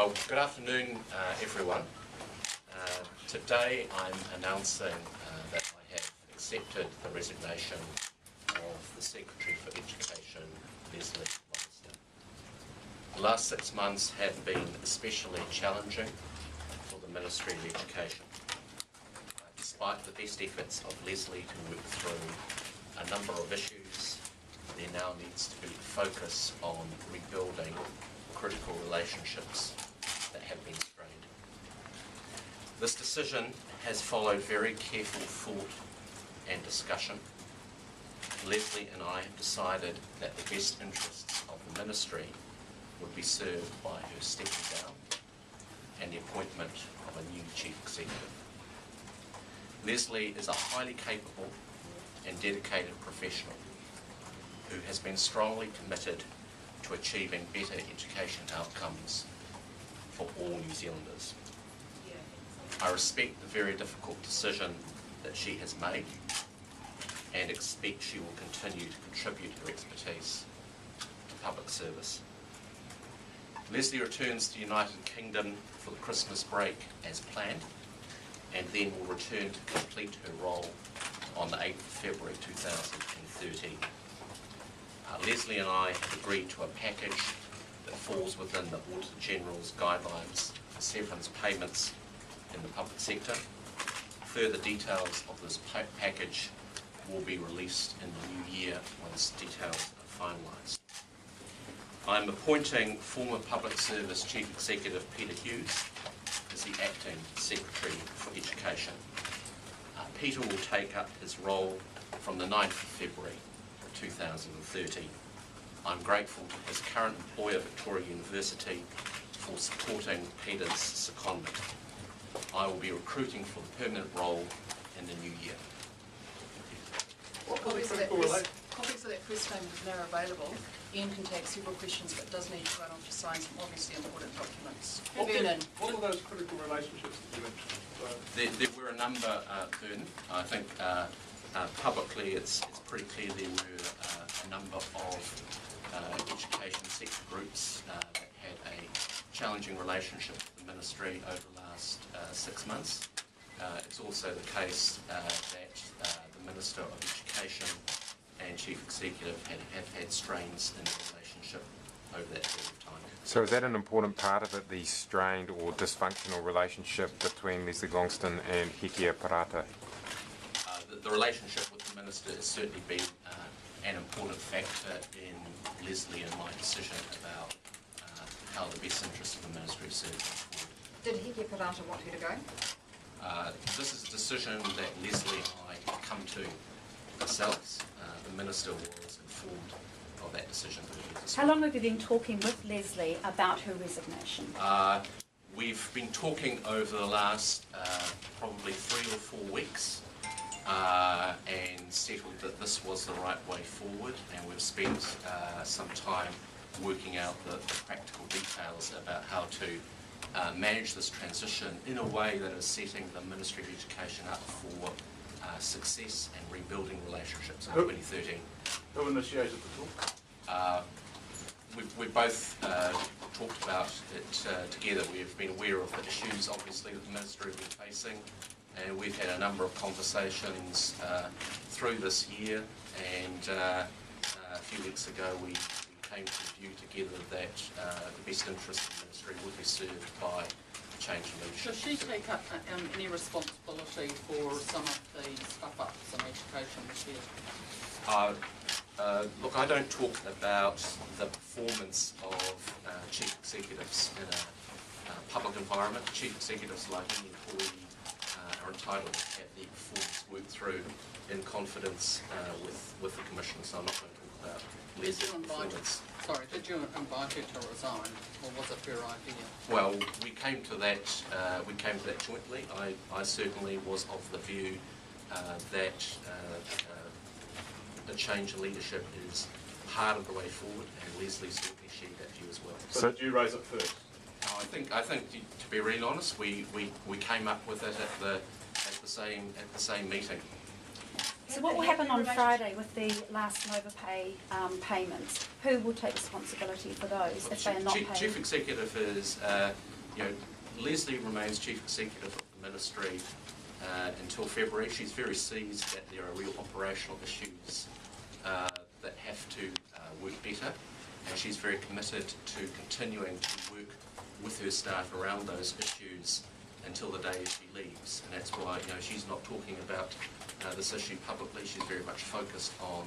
Well, good afternoon, everyone. Today I'm announcing that I have accepted the resignation of the Secretary for Education, Leslie Longston. The last 6 months have been especially challenging for the Ministry of Education. Despite the best efforts of Leslie to work through a number of issues, there now needs to be focus on rebuilding critical relationships that have been strained. This decision has followed very careful thought and discussion. Leslie and I have decided that the best interests of the Ministry would be served by her stepping down and the appointment of a new Chief Executive. Leslie is a highly capable and dedicated professional who has been strongly committed to achieving better education outcomes for all New Zealanders. I respect the very difficult decision that she has made and expect she will continue to contribute her expertise to public service. Leslie returns to the United Kingdom for the Christmas break as planned and then will return to complete her role on the 8th of February 2013. Leslie and I have agreed to a package that falls within the Auditor General's guidelines for severance payments in the public sector. Further details of this package will be released in the new year once details are finalised. I'm appointing former Public Service Chief Executive Peter Hughes as the Acting Secretary for Education. Peter will take up his role from the 9th of February 2013. I'm grateful to his current employer, Victoria University, for supporting Peter's secondment. I will be recruiting for the permanent role in the new year. Copies of that press statement are now available. Ian can take several questions, but does need to run off to sign some obviously important documents. What were those critical relationships that you mentioned? There were a number, Vernon. I think publicly it's pretty clear there were a number of education sector groups that had a challenging relationship with the Ministry over the last 6 months. It's also the case that the Minister of Education and Chief Executive have had strains in the relationship over that period of time. So is that an important part of it, the strained or dysfunctional relationship between Leslie Longston and Hikia Parata? The relationship with the Minister has certainly been an important factor in Leslie and my decision about how the best interests of the Ministry are served forward. Did Hikia Parata want her to go? This is a decision that Leslie and I come to ourselves. The Minister was informed of that decision. How long have you been talking with Leslie about her resignation? We've been talking over the last probably 3 or 4 weeks and settled that this was the right way forward, and we've spent some time working out the practical details about how to manage this transition in a way that is setting the Ministry of Education up for success and rebuilding relationships in 2013. Who initiated the talk? We've both talked about it together. We've been aware of the issues, obviously, that the Ministry have been facing, and we've had a number of conversations through this year, and a few weeks ago we came to the view together that the best interests of the Ministry would be served by change in leadership. Does she take up any responsibility for some of the stuff-ups in education this year? Look, I don't talk about the performance of chief executives in a public environment. Chief executives, like any employee, are entitled to have their performance worked through in confidence with the Commission, so I'm not going to talk about Leslie's performance. Did you invite her to resign, or was it her idea? Well, we came to that jointly. I certainly was of the view that a change in leadership is part of the way forward, and Leslie certainly shared that view as well. So did you raise it first? I think to be really honest, we came up with it at the same meeting. So what will happen on Friday with the last Nova Pay payments? Who will take responsibility for those if they are not paid? Chief Executive is Leslie remains Chief Executive of the Ministry until February. She's very seized that there are real operational issues that have to work better, and she's very committed to continuing to work with her staff around those issues until the day she leaves. And that's why she's not talking about this issue publicly. She's very much focused on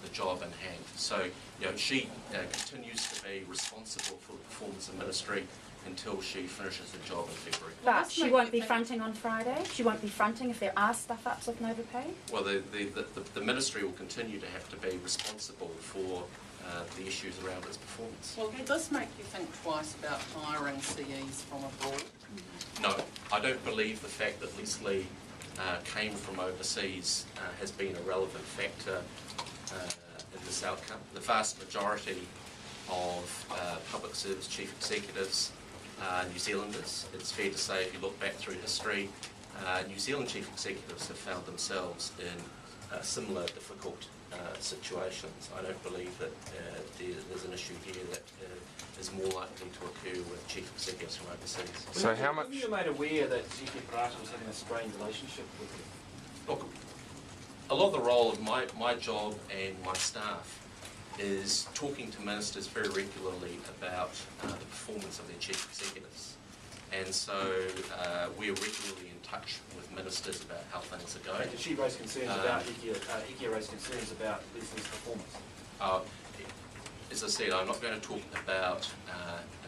the job in hand. So she continues to be responsible for the performance of Ministry until she finishes her job in February. But she won't be fronting on Friday? She won't be fronting if there are stuff-ups with no pay? Well, the Ministry will continue to have to be responsible for the issues around its performance. Well, it does make you think twice about hiring CEs from abroad. No, I don't believe the fact that Leslie came from overseas has been a relevant factor in this outcome. The vast majority of public service chief executives are New Zealanders. It's fair to say, if you look back through history, New Zealand chief executives have found themselves in similar difficult situations. I don't believe that there's an issue here that is more likely to occur with chief executives from overseas. So how much... Were you made aware that Ziki Parata was having a strained relationship with you? Look, a lot of the role of my job and my staff is talking to ministers very regularly about the performance of their chief executives. And so we're regularly in touch with ministers about how things are going. Did she raise concerns about Hikia raised concerns about Leslie's performance? As I said, I'm not going to talk about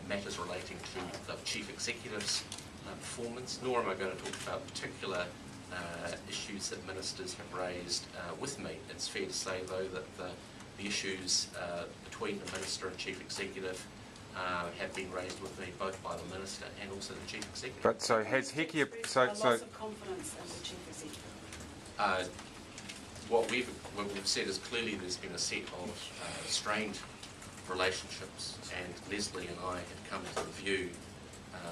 matters relating to the chief executive's performance, nor am I going to talk about particular issues that ministers have raised with me. It's fair to say, though, that the issues between the minister and chief executive have been raised with me both by the minister and also the chief executive. But so has Hikia... A loss of confidence in the chief executive. What we've said is clearly there's been a set of strained relationships, and Leslie and I have come to the view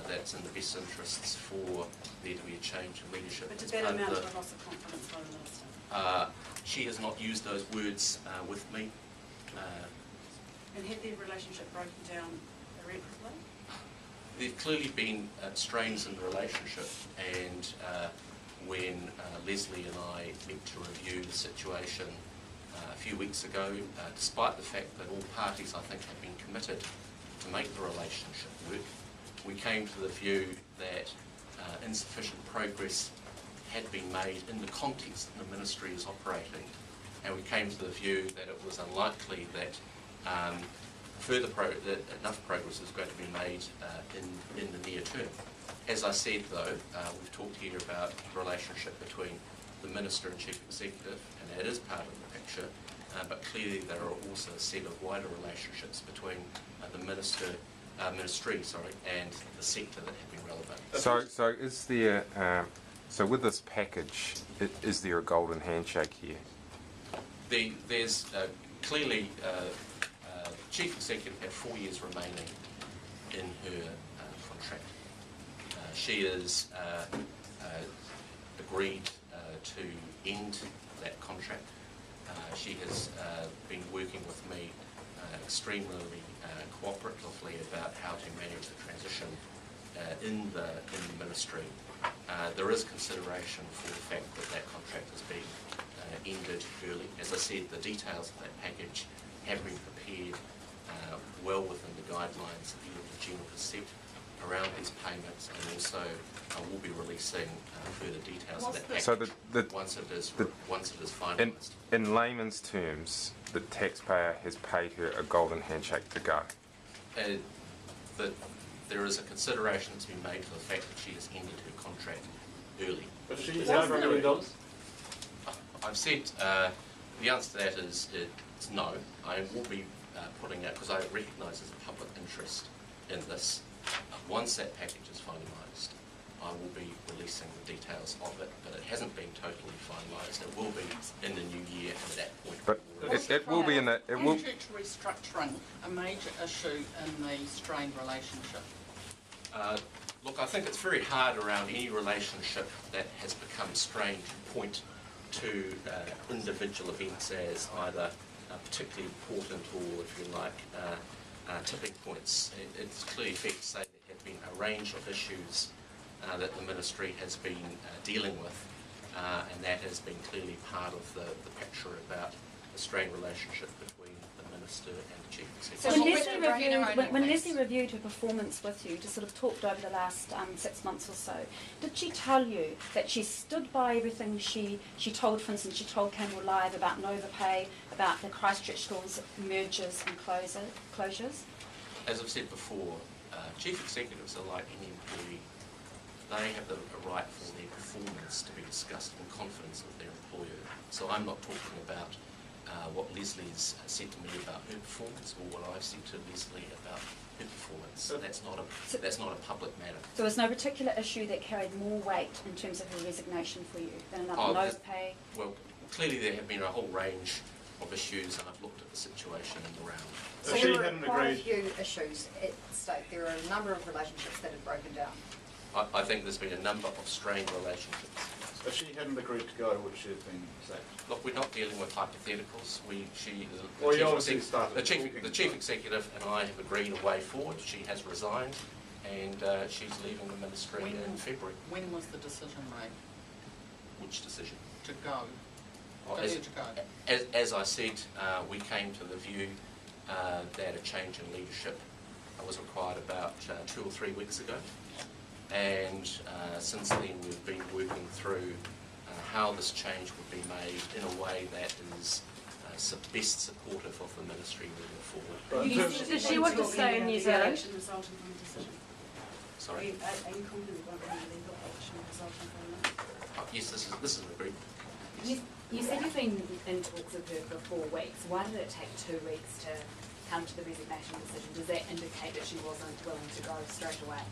that's in the best interests for there to be a change in leadership. But did that amount to a loss of confidence by the minister? She has not used those words with me. And had their relationship broken down irreparably? There've clearly been strains in the relationship, and when Leslie and I went to review the situation a few weeks ago, despite the fact that all parties, I think, have been committed to make the relationship work, we came to the view that insufficient progress had been made in the context that the ministry is operating, and we came to the view that it was unlikely that that enough progress is going to be made in the near term. As I said, though, we've talked here about the relationship between the minister and chief executive, and that is part of the picture, but clearly there are also a set of wider relationships between the ministry and the sector that have been relevant. So is there... so with this package, is there a golden handshake here? There's clearly... Chief Executive had 4 years remaining in her contract. She has agreed to end that contract. She has been working with me extremely cooperatively about how to manage the transition in the ministry. There is consideration for the fact that that contract has been ended early. As I said, the details of that package have been prepared well within the guidelines that the Auditor General has set around these payments, and also we'll be releasing further details of that package So once it is finalised. In layman's terms, the taxpayer has paid her a golden handshake to go. That there is a consideration that's been made for the fact that she has ended her contract early. But she is over $1 million. I've said the answer to that is it's no. I will be putting out, because I recognise there's a public interest in this. Once that package is finalised, I will be releasing the details of it, but it hasn't been totally finalised. It will be in the new year, and at that point... But it will be in the... It will... Contract restructuring a major issue in the strained relationship? Look, I think it's very hard around any relationship that has become strained to point to individual events as either particularly important or, if you like, tipping points. It's clearly fair to say there have been a range of issues that the Ministry has been dealing with, and that has been clearly part of the picture about the strained relationship between the Minister and the Chief Executive. So when Leslie reviewed her performance with you, just sort of talked over the last 6 months or so, did she tell you that she stood by everything she told, for instance, she told Campbell Live about Novapay, about the Christchurch stores mergers and closures? As I've said before, Chief Executives are like any employee. They have a right for their performance to be discussed in confidence with their employer. So I'm not talking about what Leslie's said to me about her performance or what I've said to Leslie about her performance. That's not a public matter. So there's no particular issue that carried more weight in terms of her resignation for you than another Novapay? Well, clearly there have been a whole range of issues, and I've looked at the situation in the round. So there were quite a few issues at stake. There are a number of relationships that have broken down. I think there's been a number of strained relationships. If she hadn't agreed to go, would she have been sacked? Look, we're not dealing with hypotheticals. The Chief Executive and I have agreed a way forward. She has resigned, and she's leaving the Ministry in February. When was the decision made Which decision? to go? As I said, we came to the view that a change in leadership was required about 2 or 3 weeks ago. And since then we've been working through how this change would be made in a way that is best supportive of the Ministry moving forward. Does she want to stay in New Zealand? Resulting from the decision. Sorry? Are you confident about the legal action resulting from that? Yes, this is agreed. You said you've been in talks with her for 4 weeks. Why did it take 2 weeks to come to the resignation decision? Does that indicate that she wasn't willing to go straight away?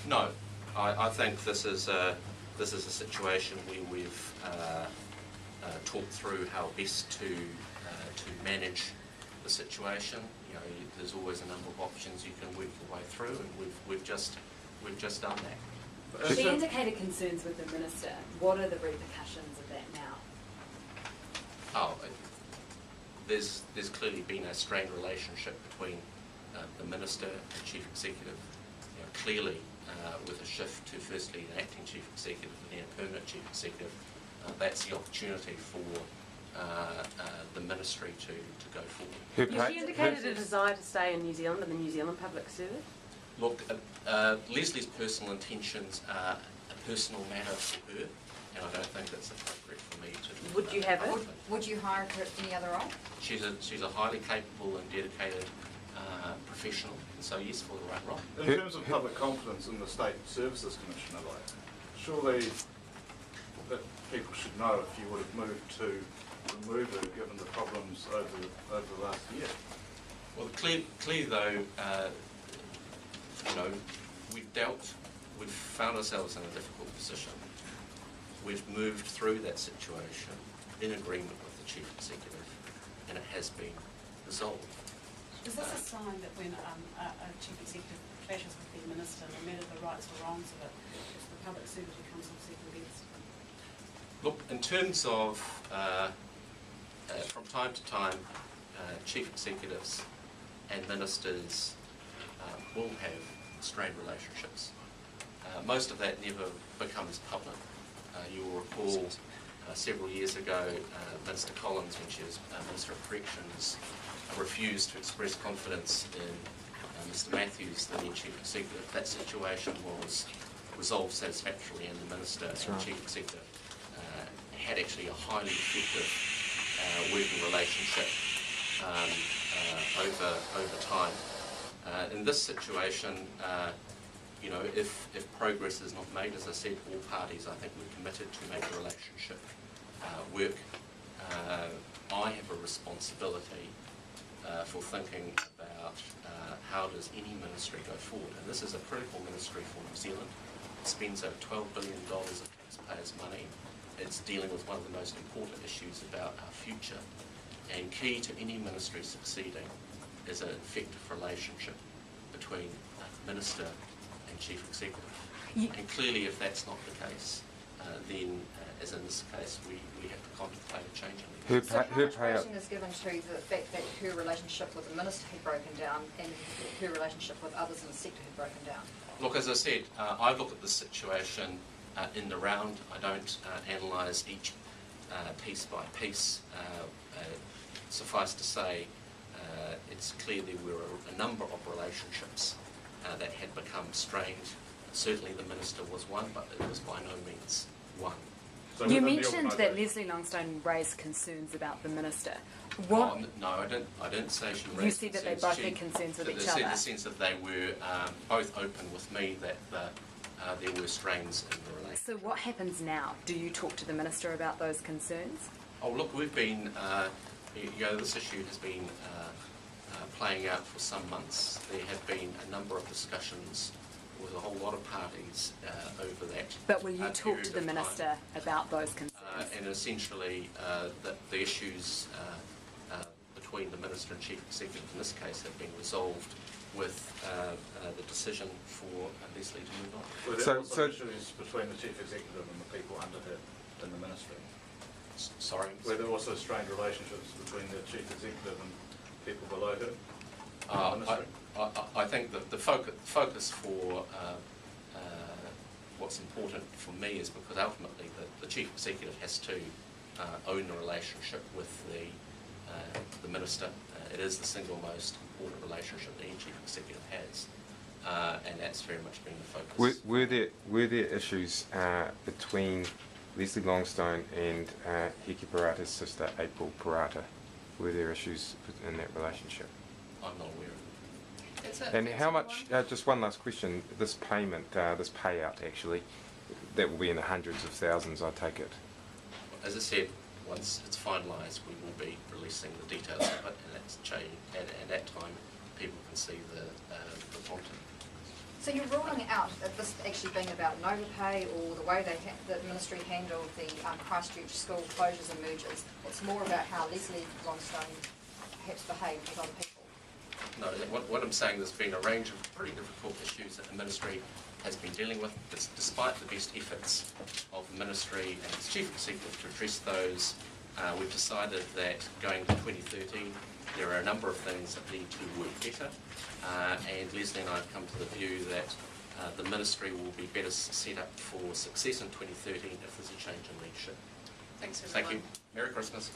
No, I think this is a situation where we've talked through how best to manage the situation. You know, there's always a number of options you can work your way through, and we've just done that. She indicated concerns with the Minister. What are the repercussions of that now? Oh, there's clearly been a strained relationship between the Minister and Chief Executive. You know, clearly, with a shift to firstly an acting Chief Executive and then a permanent Chief Executive, that's the opportunity for the Ministry to go forward. Has she indicated a desire to stay in New Zealand, in the New Zealand Public Service? Look, Leslie's personal intentions are a personal matter for her, and I don't think it's appropriate for me to... Would you have it? Would you hire her at any other role? She's a highly capable and dedicated professional, so yes, for the right role. In terms of public confidence in the State Services Commissioner, surely that people should know if you would have moved to remove her given the problems over the last year. Well, clearly though, you know, we've found ourselves in a difficult position. We've moved through that situation in agreement with the Chief Executive, and it has been resolved. Is this a sign that when a Chief Executive clashes with the Minister, no matter the rights or wrongs of it, if the public service comes off second best? Look, in terms of, from time to time, Chief Executives and Ministers will have strained relationships. Most of that never becomes public. You will recall several years ago, Minister Collins, when she was Minister of Corrections, refused to express confidence in Mr Matthews, the new Chief Executive. That situation was resolved satisfactorily, and the Minister and Chief Executive had actually a highly effective working relationship over time. In this situation, you know, if progress is not made, as I said, all parties, I think, we're committed to make the relationship work. I have a responsibility for thinking about how does any ministry go forward. And this is a critical ministry for New Zealand. It spends over $12 billion of taxpayers' money. It's dealing with one of the most important issues about our future. And key to any ministry succeeding is an effective relationship between Minister and Chief Executive. And clearly, if that's not the case, then as in this case, we have to contemplate a change in Her, leadership. So pa- how her much payout. weighting is given to the fact that her relationship with the minister had broken down and her relationship with others in the sector had broken down? Look, as I said, I look at the situation in the round. I don't analyse each piece by piece. Suffice to say, it's clear there were a number of relationships that had become strained. Certainly the minister was one, but it was by no means one. So You within the mentioned that organisation- Leslie Longstone raised concerns about the minister. Oh, What? no, I didn't say she raised You said that they concerns. both She- had concerns with that each they said in other. the sense that they were both open with me that there were strains in the relationship. So what happens now? Do you talk to the minister about those concerns? Oh, look, we've been, this issue has been playing out for some months. There have been a number of discussions with a whole lot of parties over that. But will you talk period to the of time. minister about those concerns? And essentially, the issues between the minister and chief executive in this case have been resolved with the decision for Leslie to move on. Were there So- also so- issues between the chief executive and the people under her in the ministry? Sorry? Were there also strained relationships between the chief executive and people below her? I think that the focus for what's important for me is because ultimately the chief executive has to own the relationship with the minister. It is the single most important relationship that any chief executive has, and that's very much been the focus. Were there issues between Leslie Longstone and Hiki Parata's sister, April Parata? Were there issues in that relationship? I'm not aware of it. It's a- And it's how a much, one- just one last question, this payment, this payout actually, that will be in the hundreds of thousands, I take it? As I said, once it's finalised, we will be releasing the details of it, and that's at that time people can see the quantum. So you're ruling out that this actually being about an overpay or the way the ministry handled the Christchurch school closures and mergers. It's more about how Leslie Longstone perhaps behaved with other people. No, what I'm saying, there's been a range of pretty difficult issues that the ministry has been dealing with. Despite the best efforts of the ministry and its chief executive to address those, we've decided that going to 2013, there are a number of things that need to work better, and Leslie and I have come to the view that the ministry will be better set up for success in 2013 if there's a change in leadership. Thanks, Thank everyone. you. Merry Christmas.